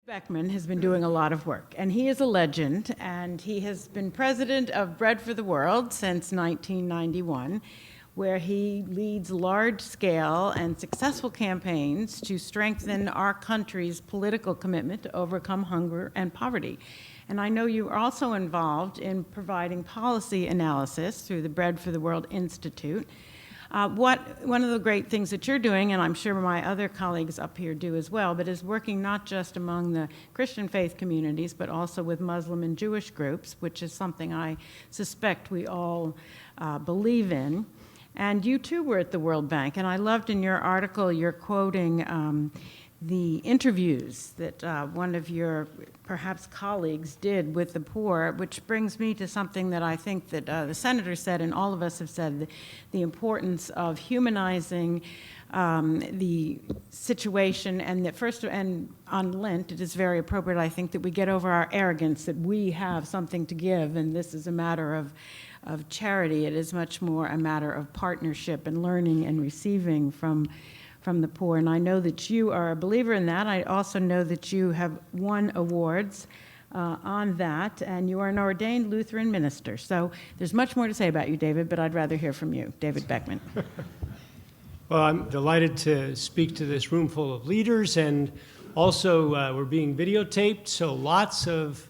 Beckmann has been doing a lot of work, and he is a legend, and he has been president of Bread for the World since 1991, where he leads large-scale and successful campaigns to strengthen our country's political commitment to overcome hunger and poverty. And I know you are also involved in providing policy analysis through the Bread for the World Institute. One of the great things that you're doing, and I'm sure my other colleagues up here do as well, but is working not just among the Christian faith communities, but also with Muslim and Jewish groups, which is something I suspect we all believe in. And you too were at the World Bank, and I loved in your article you're quoting the interviews that one of your perhaps colleagues did with the poor, which brings me to something that I think that the senator said and all of us have said, the importance of humanizing the situation, and that first, and on Lent, it is very appropriate, I think, that we get over our arrogance that we have something to give, and this is a matter of charity. It is much more a matter of partnership and learning and receiving from the poor, and I know that you are a believer in that. I also know that you have won awards on that, and you are an ordained Lutheran minister. So there's much more to say about you, David, but I'd rather hear from you, David Beckmann. Well, I'm delighted to speak to this room full of leaders, and also we're being videotaped, so lots of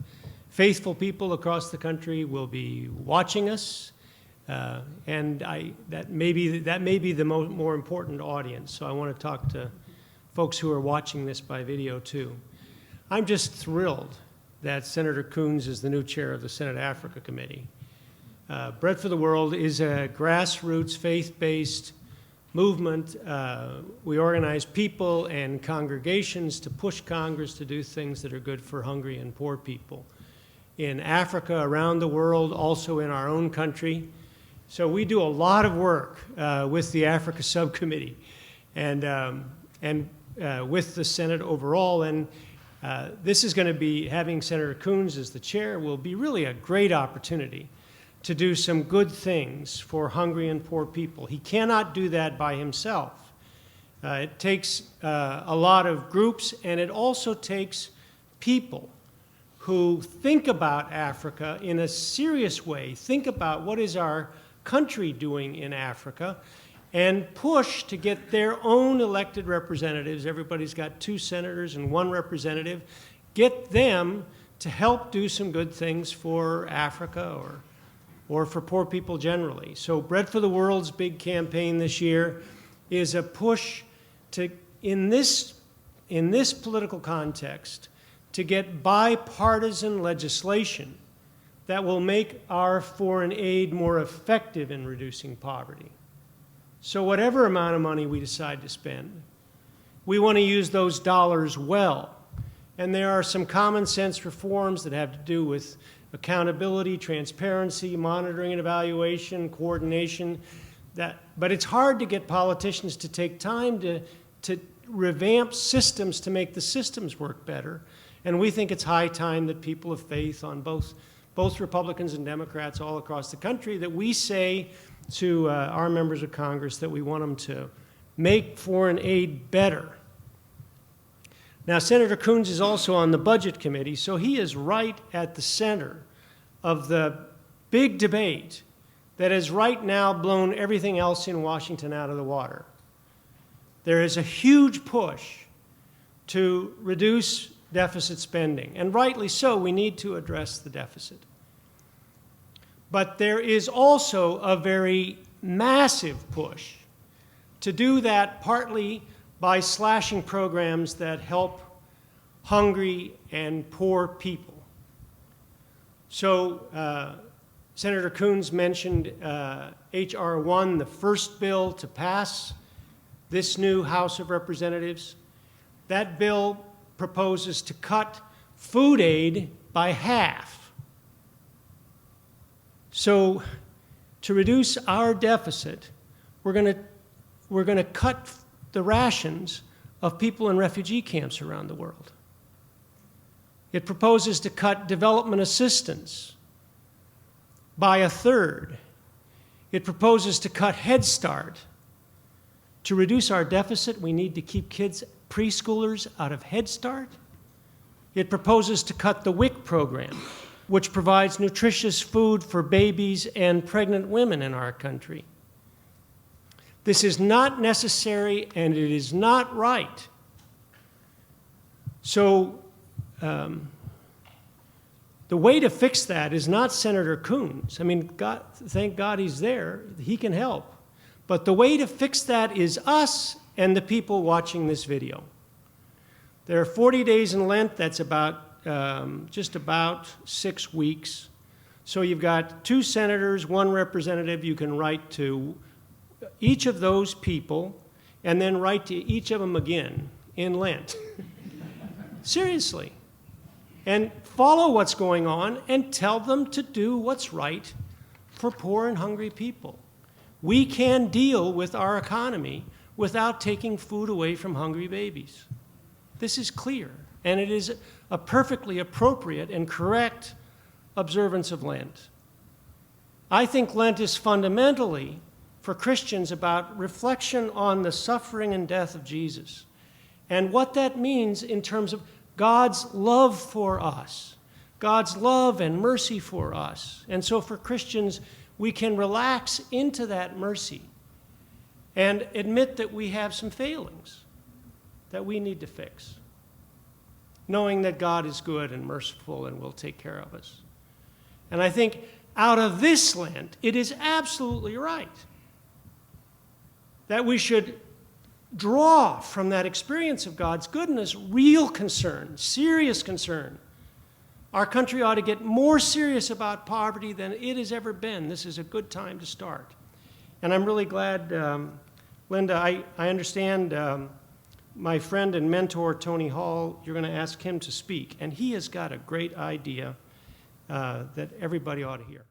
faithful people across the country will be watching us. And that may be the more important audience, so I want to talk to folks who are watching this by video too. I'm just thrilled that Senator Coons is the new chair of the Senate Africa Committee. Bread for the World is a grassroots, faith-based movement. We organize people and congregations to push Congress to do things that are good for hungry and poor people in Africa, around the world, also in our own country. So we do a lot of work with the Africa Subcommittee and with the Senate overall. And this is going to be, having Senator Coons as the chair, will be really a great opportunity to do some good things for hungry and poor people. He cannot do that by himself. It takes a lot of groups, and it also takes people who think about Africa in a serious way, think about what is our country doing in Africa, and push to get their own elected representatives. Everybody's got 2 senators and 1 representative. Get them to help do some good things for Africa or for poor people generally. So Bread for the World's big campaign this year is a push to, in this political context, to get bipartisan legislation that will make our foreign aid more effective in reducing poverty. So whatever amount of money we decide to spend, we want to use those dollars well. And there are some common sense reforms that have to do with accountability, transparency, monitoring and evaluation, coordination. But it's hard to get politicians to take time to revamp systems to make the systems work better. And we think it's high time that people of faith on both Republicans and Democrats all across the country, that we say to our members of Congress that we want them to make foreign aid better. Now, Senator Coons is also on the Budget Committee, so he is right at the center of the big debate that has right now blown everything else in Washington out of the water. There is a huge push to reduce deficit spending, and rightly so. We need to address the deficit. But there is also a very massive push to do that, partly by slashing programs that help hungry and poor people. So Senator Coons mentioned H.R. 1, the first bill to pass this new House of Representatives. That bill proposes to cut food aid by half. So to reduce our deficit, we're going to cut the rations of people in refugee camps around the world. It proposes to cut development assistance by 1/3. It proposes to cut Head Start. To reduce our deficit, we need to keep preschoolers out of Head Start. It proposes to cut the WIC program, which provides nutritious food for babies and pregnant women in our country. This is not necessary and it is not right. So the way to fix that is not Senator Coons. I mean, thank God he's there. He can help. But the way to fix that is us and the people watching this video. There are 40 days in Lent. That's about just about 6 weeks. So you've got 2 senators, 1 representative. You can write to each of those people and then write to each of them again in Lent. Seriously. And follow what's going on and tell them to do what's right for poor and hungry people. We can deal with our economy without taking food away from hungry babies. This is clear, and it is a perfectly appropriate and correct observance of Lent. I think Lent is fundamentally, for Christians, about reflection on the suffering and death of Jesus and what that means in terms of God's love for us, God's love and mercy for us. And so for Christians, we can relax into that mercy and admit that we have some failings that we need to fix, knowing that God is good and merciful and will take care of us. And I think out of this Lent, it is absolutely right that we should draw from that experience of God's goodness real concern, serious concern. Our country ought to get more serious about poverty than it has ever been. This is a good time to start. And I'm really glad, Linda, I understand my friend and mentor, Tony Hall, you're going to ask him to speak. And he has got a great idea that everybody ought to hear.